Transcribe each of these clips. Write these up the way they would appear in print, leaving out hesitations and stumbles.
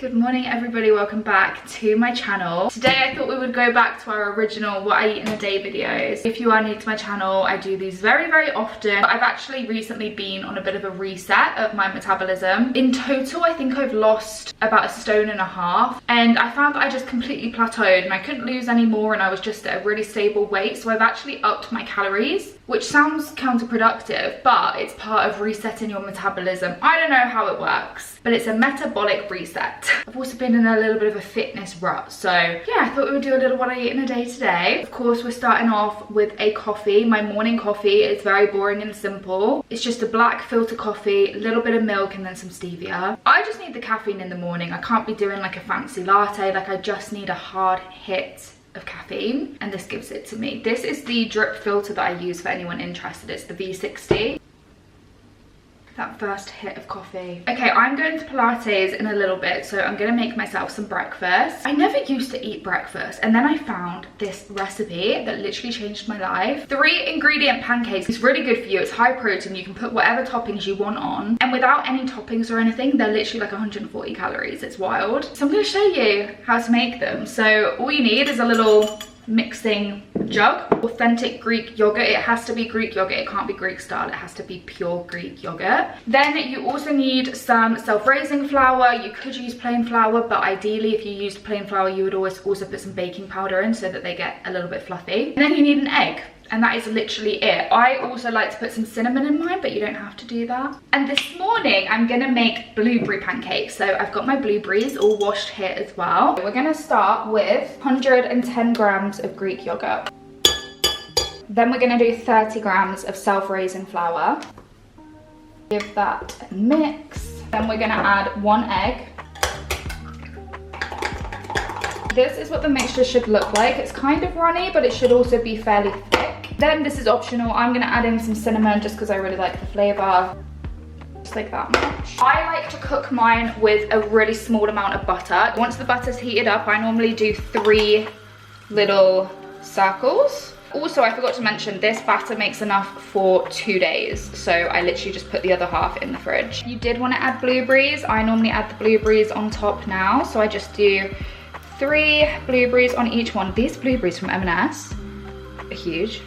Good morning everybody, welcome back to my channel. Today I thought we would go back to our original what I eat in a day videos. If you are new to my channel, I do these very often. I've actually recently been on a bit of a reset of my metabolism. In total, I think I've lost about 1.5 stones and I found that I just completely plateaued and I couldn't lose any more and I was just at a really stable weight. So I've actually upped my calories, which sounds counterproductive, but it's part of resetting your metabolism. I don't know how it works, but it's a metabolic reset. I've also been in a little bit of a fitness rut, so yeah, I thought we would do a little what I eat in a day today. Of course, we're starting off with a coffee. My morning coffee is very boring and simple. It's just a black filter coffee, a little bit of milk and then some stevia. I just need the caffeine in the morning. I can't be doing like a fancy latte, like I just need a hard hit of caffeine, and this gives it to me. This is the drip filter that I use for anyone interested. It's the V60. That first hit of coffee. Okay, I'm going to Pilates in a little bit, so I'm gonna make myself some breakfast. I never used to eat breakfast, and then I found this recipe that literally changed my life. 3-ingredient pancakes. It's really good for you. It's high protein. You can put whatever toppings you want on, and without any toppings or anything, they're literally like 140 calories. It's wild. So I'm gonna show you how to make them. So all you need is a little mixing jug. Authentic Greek yogurt. It has to be Greek yogurt. It can't be Greek style. It has to be pure Greek yogurt. Then you also need some self-raising flour. You could use plain flour, but ideally if you used plain flour, you would always also put some baking powder in so that they get a little bit fluffy. And then you need an egg. And that is literally it. I also like to put some cinnamon in mine, but you don't have to do that. And this morning, I'm gonna make blueberry pancakes. So I've got my blueberries all washed here as well. We're gonna start with 110 grams of Greek yogurt. Then we're gonna do 30 grams of self-raising flour. Give that a mix. Then we're gonna add 1 egg. This is what the mixture should look like. It's kind of runny, but it should also be fairly thick. Then this is optional. I'm gonna add in some cinnamon just because I really like the flavor. Just like that much. I like to cook mine with a really small amount of butter. Once the butter's heated up, I normally do 3 little circles. Also, I forgot to mention, this batter makes enough for 2 days. So I literally just put the other half in the fridge. You did want to add blueberries. I normally add the blueberries on top now. So I just do 3 blueberries on each one. These blueberries from M&S are huge.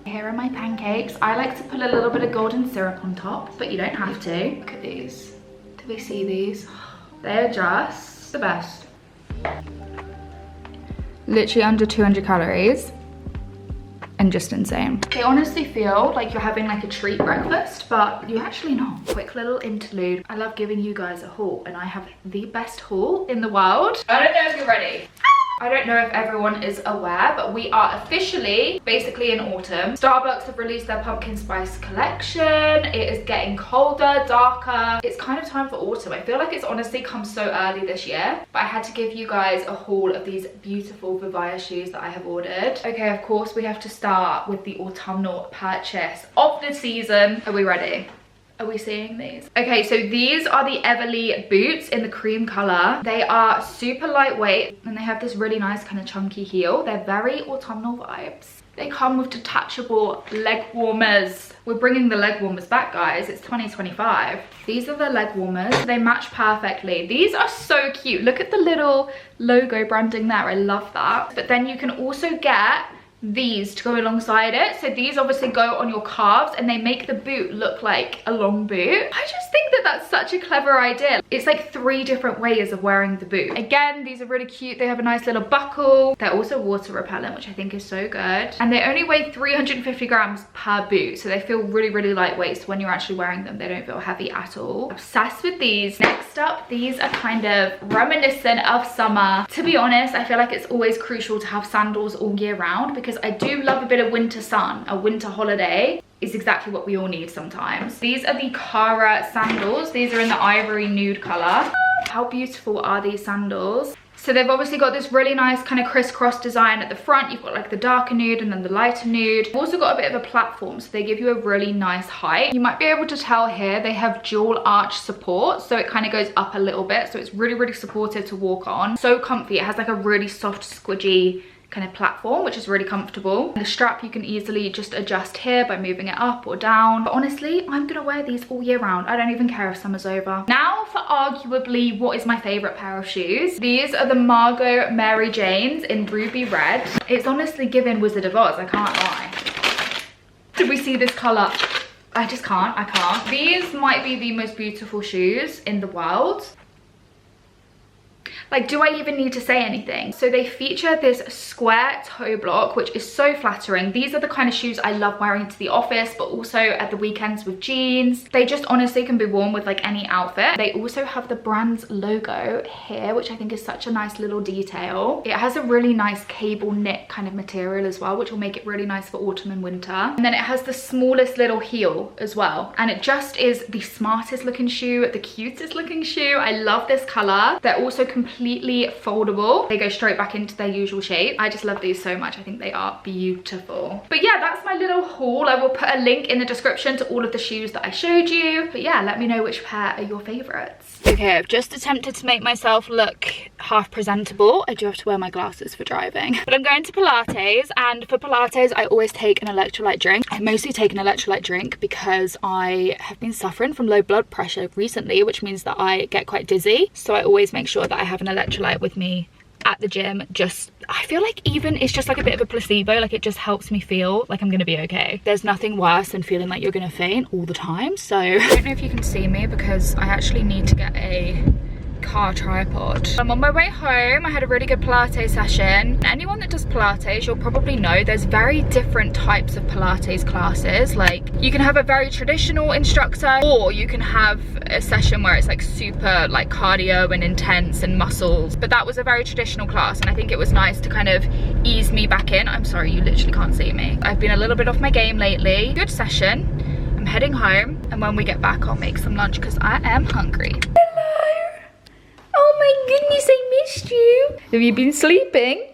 Here are my pancakes. I like to put a little bit of golden syrup on top, but you don't have to. Look at these. Do we see these? They're just the best. Literally under 200 calories. And just insane. They honestly feel like you're having like a treat breakfast, but you're actually not. Quick little interlude. I love giving you guys a haul, and I have the best haul in the world. I don't know if you're ready. I don't know if everyone is aware, but we are officially basically in autumn. Starbucks have released their pumpkin spice collection. It is getting colder, darker. It's kind of time for autumn. I feel like it's honestly come so early this year, but I had to give you guys a haul of these beautiful VIVAIA shoes that I have ordered. Okay, of course we have to start with the autumnal purchase of the season. Are we ready? Are we seeing these? Okay, so these are the Everly boots in the cream color. They are super lightweight and they have this really nice kind of chunky heel. They're very autumnal vibes. They come with detachable leg warmers. We're bringing the leg warmers back, guys. It's 2025. These are the leg warmers. They match perfectly. These are so cute. Look at the little logo branding there. I love that. But then you can also get these to go alongside it. So these obviously go on your calves and they make the boot look like a long boot. I just think that that's such a clever idea. It's like 3 different ways of wearing the boot. Again, these are really cute. They have a nice little buckle. They're also water repellent, which I think is so good. And they only weigh 350 grams per boot. So they feel really lightweight. So when you're actually wearing them, they don't feel heavy at all. Obsessed with these. Next up, these are kind of reminiscent of summer. To be honest, I feel like it's always crucial to have sandals all year round because I do love a bit of winter sun. A winter holiday is exactly what we all need sometimes. These are the Cara sandals. These are in the ivory nude color. How beautiful are these sandals? So they've obviously got this really nice kind of crisscross design at the front. You've got like the darker nude and then the lighter nude. You've also got a bit of a platform, so they give you a really nice height. You might be able to tell here they have dual arch support, so it kind of goes up a little bit. So it's really supportive to walk on. So comfy. It has like a really soft, squidgy kind of platform, which is really comfortable. The strap you can easily just adjust here by moving it up or down. But honestly, I'm gonna wear these all year round. I don't even care if summer's over. Now for arguably what is my favorite pair of shoes. These are the Margot Mary Janes in ruby red. It's honestly giving Wizard of Oz, I can't lie. Did we see this color? I just can't, I can't. These might be the most beautiful shoes in the world. Like, do I even need to say anything? So they feature this square toe block, which is so flattering. These are the kind of shoes I love wearing to the office, but also at the weekends with jeans. They just honestly can be worn with like any outfit. They also have the brand's logo here, which I think is such a nice little detail. It has a really nice cable knit kind of material as well, which will make it really nice for autumn and winter. And then it has the smallest little heel as well. And it just is the smartest looking shoe, the cutest looking shoe. I love this color. They're also completely foldable. They go straight back into their usual shape. I just love these so much. I think they are beautiful. But yeah, that's my little haul. I will put a link in the description to all of the shoes that I showed you. But yeah, let me know which pair are your favorites. Okay, I've just attempted to make myself look half presentable. I do have to wear my glasses for driving. But I'm going to Pilates, and for Pilates I always take an electrolyte drink. I mostly take an electrolyte drink because I have been suffering from low blood pressure recently, which means that I get quite dizzy. So I always make sure that I have an electrolyte with me at the gym. Just, I feel like even it's just like a bit of a placebo, like it just helps me feel like I'm gonna be okay. There's nothing worse than feeling like you're gonna faint all the time. So I don't know if you can see me because I actually need to get a car tripod. I'm on my way home. I had a really good Pilates session. Anyone that does Pilates, you'll probably know there's very different types of Pilates classes. Like, you can have a very traditional instructor, or you can have a session where it's like super like cardio and intense and muscles. But that was a very traditional class, and I think it was nice to kind of ease me back in. I'm sorry, you literally can't see me. I've been a little bit off my game lately. Good session. I'm heading home, and when we get back I'll make some lunch because I am hungry. Oh my goodness, I missed you. Have you been sleeping?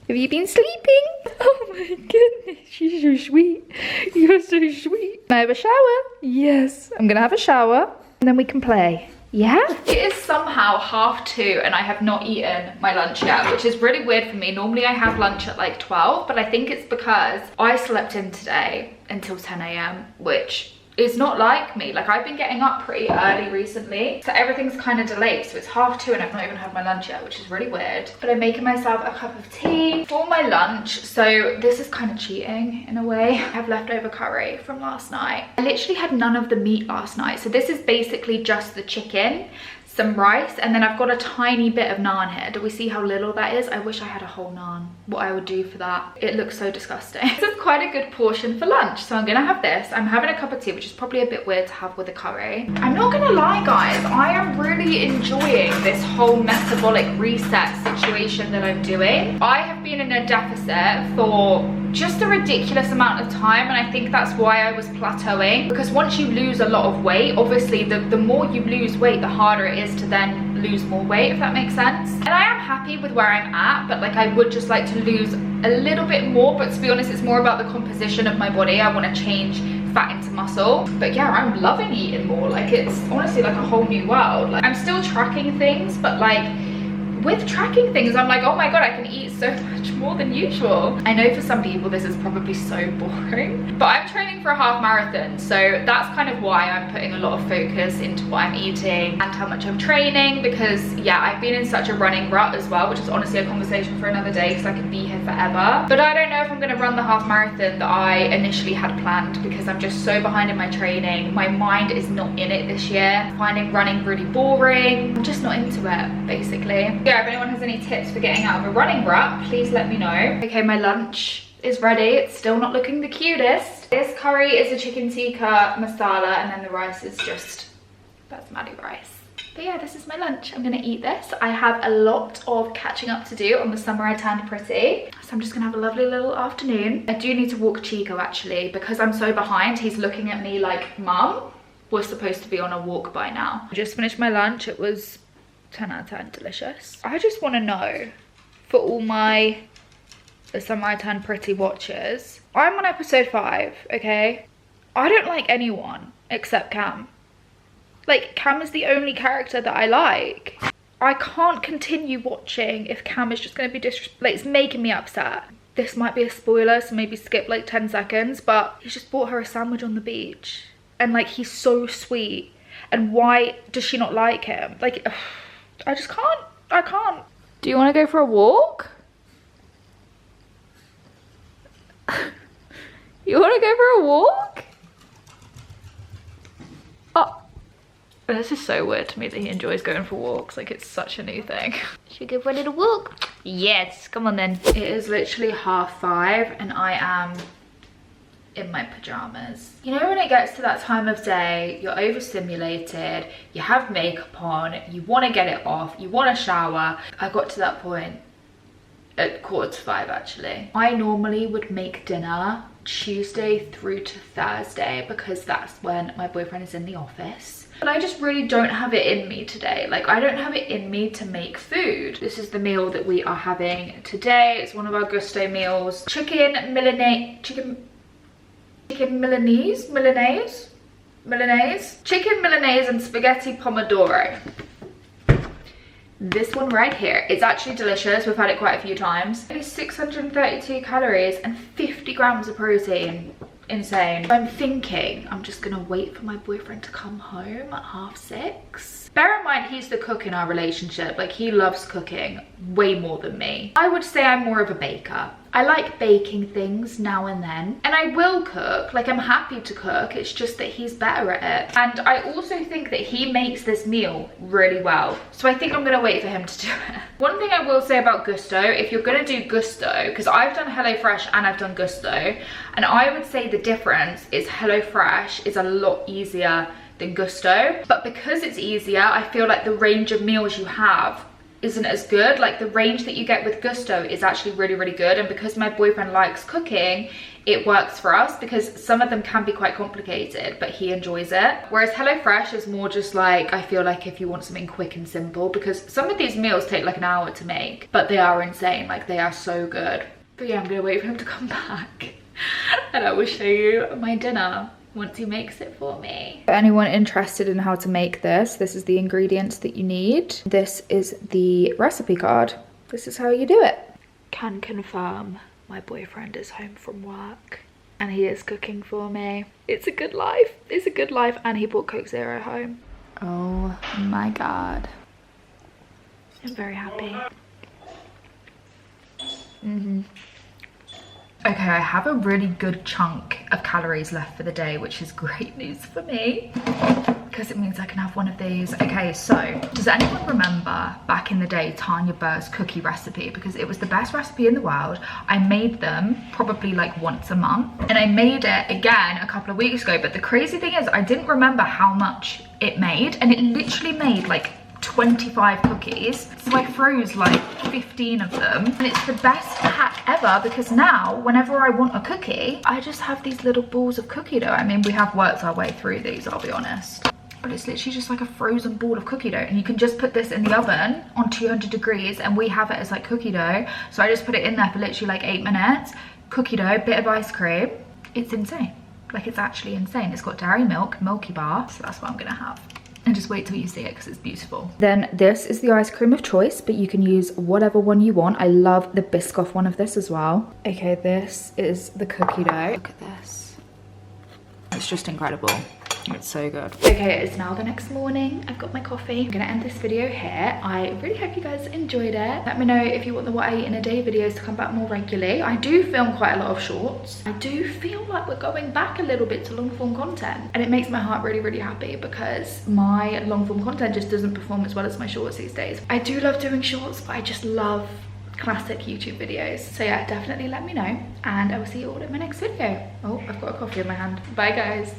Have you been sleeping? Oh my goodness, you're so sweet. You're so sweet. Can I have a shower? Yes, I'm gonna have a shower and then we can play. Yeah? It is somehow 2:30 and I have not eaten my lunch yet, which is really weird for me. Normally I have lunch at like 12, but I think it's because I slept in today until 10 AM, which is not like me. Like, I've been getting up pretty early recently, so everything's kind of delayed. So it's 2:30 and I've not even had my lunch yet, which is really weird. But I'm making myself a cup of tea for my lunch. So this is kind of cheating in a way. I have leftover curry from last night. I literally had none of the meat last night. So this is basically just the chicken, some rice, and then I've got a tiny bit of naan here. Do we see how little that is? I wish I had a whole naan, what I would do for that. It looks so disgusting. This is quite a good portion for lunch, so I'm gonna have this. I'm having a cup of tea, which is probably a bit weird to have with a curry. I'm not gonna lie, guys, I am really enjoying this whole metabolic reset situation that I'm doing. I have been in a deficit for just a ridiculous amount of time, and I think that's why I was plateauing, because once you lose a lot of weight, obviously the more you lose weight, the harder it is to then lose more weight, if that makes sense. And I am happy with where I'm at, but like, I would just like to lose a little bit more. But to be honest, it's more about the composition of my body. I want to change fat into muscle. But yeah, I'm loving eating more. Like, it's honestly like a whole new world. Like, I'm still tracking things, but like, with tracking things, I'm like, oh my god, I can eat so much more than usual. I know for some people this is probably so boring, but I'm training for a half marathon, so that's kind of why I'm putting a lot of focus into what I'm eating and how much I'm training, because yeah, I've been in such a running rut as well, which is honestly a conversation for another day because I could be here forever. But I don't know if I'm going to run the half marathon that I initially had planned, because I'm just so behind in my training. My mind is not in it this year. I'm finding running really boring. I'm just not into it, basically. Yeah, if anyone has any tips for getting out of a running rut, please let me know. Okay, my lunch is ready. It's still not looking the cutest. This curry is a chicken tikka masala, and then the rice is just basmati rice. But yeah, this is my lunch. I'm gonna eat this. I have a lot of catching up to do on the summer I turned pretty, so I'm just gonna have a lovely little afternoon. I do need to walk Chico actually, because I'm so behind. He's looking at me like, Mum, we're supposed to be on a walk by now. I just finished my lunch. It was 10 out of 10 delicious. I just want to know, for all my The Summer I Turned Pretty watchers, I'm on episode 5, okay? I don't like anyone except Cam. Like, Cam is the only character that I like. I can't continue watching if Cam is just going to be disrespectful. Like, it's making me upset. This might be a spoiler, so maybe skip like 10 seconds, but he's just bought her a sandwich on the beach. And like, he's so sweet. And why does she not like him? Like, ugh, I just can't. I can't. Do you want to go for a walk? You want to go for a walk? Oh. This is so weird to me that he enjoys going for walks. Like, it's such a new thing. Should we go for a little walk? Yes, come on then. It is literally 5:30 and I am in my pajamas. You know when it gets to that time of day, you're overstimulated, you have makeup on, you want to get it off, you want to shower. I got to that point at 4:45 actually. I normally would make dinner Tuesday through to Thursday because that's when my boyfriend is in the office. But I just really don't have it in me today. Like, I don't have it in me to make food. This is the meal that we are having today. It's one of our gusto meals. Chicken Milanese, chicken Milanese and spaghetti pomodoro. This one right here, it's actually delicious. We've had it quite a few times. It's 632 calories and 50 grams of protein. Insane. I'm thinking I'm just gonna wait for my boyfriend to come home at 6:30. Bear in mind, he's the cook in our relationship. Like, he loves cooking way more than me. I would say I'm more of a baker. I like baking things now and then, and I will cook. Like, I'm happy to cook. It's just that he's better at it. And I also think that he makes this meal really well. So I think I'm gonna wait for him to do it. One thing I will say about Gusto, if you're gonna do Gusto, because I've done HelloFresh and I've done Gusto, and I would say the difference is HelloFresh is a lot easier than Gusto. But because it's easier, I feel like the range of meals you have isn't as good. Like, the range that you get with Gusto is actually really, really good. And because my boyfriend likes cooking, it works for us because some of them can be quite complicated, but he enjoys it. Whereas HelloFresh is more just like, I feel like if you want something quick and simple, because some of these meals take like an hour to make, but they are insane. Like, they are so good. But yeah, I'm gonna wait for him to come back and I will show you my dinner once he makes it for me. For anyone interested in how to make this, this is the ingredients that you need. This is the recipe card. This is how you do it. Can confirm my boyfriend is home from work and he is cooking for me. It's a good life. It's a good life. And he brought Coke Zero home. Oh my God. I'm very happy. Okay, I have a really good chunk of calories left for the day, which is great news for me because it means I can have one of these. Okay, so does anyone remember back in the day Tanya Burr's cookie recipe? Because it was the best recipe in the world. I made them probably like once a month, and I made it again a couple of weeks ago. But the crazy thing is I didn't remember how much it made, and it literally made like 25 cookies. So I froze like 15 of them, and it's the best hack ever because now whenever I want a cookie, I just have these little balls of cookie dough. I mean, we have worked our way through these, I'll be honest, but it's literally just like a frozen ball of cookie dough, and you can just put this in the oven on 200 degrees and we have it as like cookie dough. So I just put it in there for literally like 8 minutes. Cookie dough, bit of ice cream. It's insane. Like, it's actually insane. It's got dairy milk, Milky Bar, so that's what I'm gonna have. And just wait till you see it because it's beautiful. Then this is the ice cream of choice, but you can use whatever one you want. I love the Biscoff one of this as well. Okay, this is the cookie dough. Look at this. It's just incredible. It's so good. Okay, it's now the next morning. I've got my coffee. I'm gonna end this video here. I really hope you guys enjoyed it. Let me know if you want the what I eat in a day videos to come back more regularly. I do film quite a lot of shorts. I do feel like we're going back a little bit to long form content, and it makes my heart really, really happy because my long form content just doesn't perform as well as my shorts these days. I do love doing shorts, but I just love classic YouTube videos. So yeah, definitely let me know, and I will see you all in my next video. Oh, I've got a coffee in my hand. Bye guys.